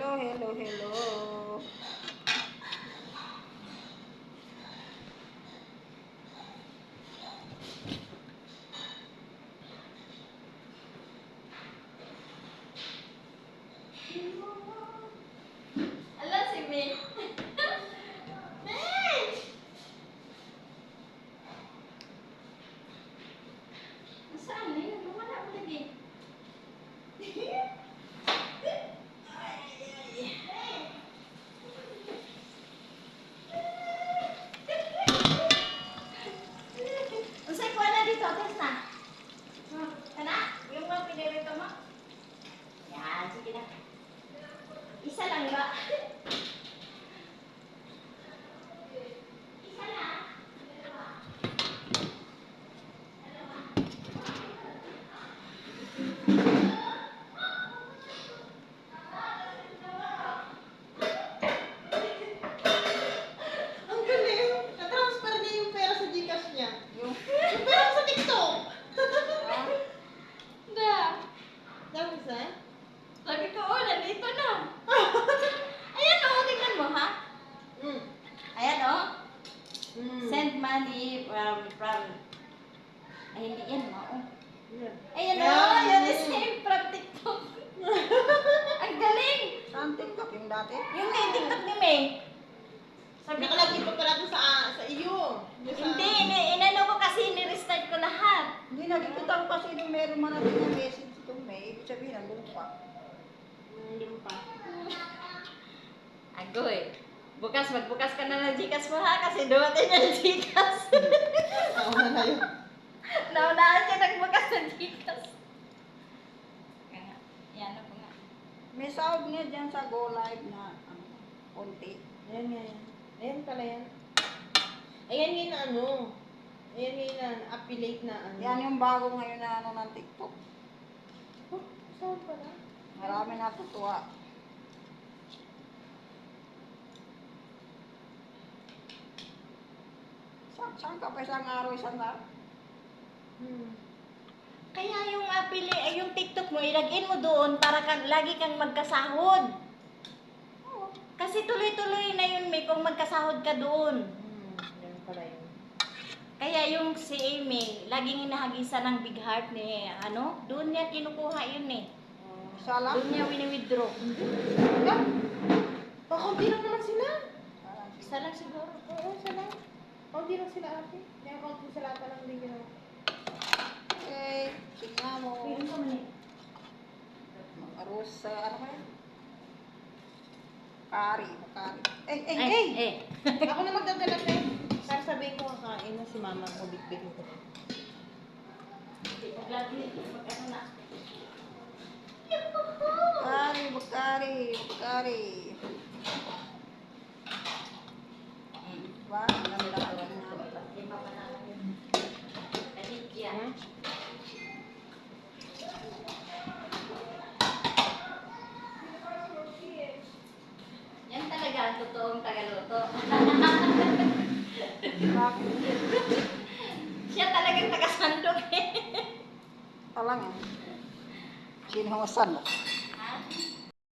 Hello, hello, hello. Ala si May. May! Nasaan na yun? Wala ko lagi. Usay ko na dito, test na. Kana? Yung mga pinirito mo? Yan, sige na. Isa lang ba? Isa lang? Ang galing! Na-transfer niya yung pera sa Gcash niya. Yung pera sa TikTok! Da. Dami sa? Sabi ko, oh, nandito na. Ayan o, tingnan mo ha. Mm. Ayan o. Mm. Send money from. Ay, hindi yan mo. Yan. Ayan o, Yan. yan is same from TikTok. Ang galing. Saan TikTok yung dati? Yung kay TikTok ni May. Sabi ko, Nakalagay pa pala doon sa iyo. Yung sa- hindi, inano ko kasi, ni-restart ko lahat. Hindi nakikita ko kasi nung meron man natin yung message itong May. Ibig sabihin, nandun pa. Doon pa. Agoy. Magbukas ka na ng Gcash mo ha, kasi dumating yung Gcash. Nauna na yun. Naunahan siya nagbukas ng Gcash. Kaya, yan ako nga. May sahod nga dyan sa Go Live na konti. Ayan nga yan. Ayan pala yan. Ayan nga na ano. Ayan nga na affiliate na ano. Yan yung bago ngayon na ano ng TikTok. Oh, saan pala? Marami natutuwa. Saan ka pa isang araw, isang araw? Kaya yung yung TikTok mo, ilagin mo doon para lagi kang magkasahod. Kasi tuloy-tuloy na yun, may kung magkasahod ka doon. Yan pala yun. Kaya yung si Amy, laging hinahagisan ng big heart ni, doon niya kinukuha yun eh. Isa lang? Doon niya wini-withdraw. Ah! Kakunti lang naman sila. Isa lang siguro. Oo, isa lang. Kakunti lang sila ate. Kaya kakunti sila pa lang din ginawa. Okay, tingnan mo. Pili ko man eh. Arroz sa ano kaya? Kari. Eh. Ako na magdadala eh. Para sabihin ko kakain na si mama ko, big-big ko. Lagi, mag-ano na. Bakari. Diba? Ang ganda ka lang na. Lima pa na lang yun. Kanikya. Yan talaga ang totoong tagaluto. Bakit? Siya talagang taga-sandok eh. Talang. Sino ang masan mo?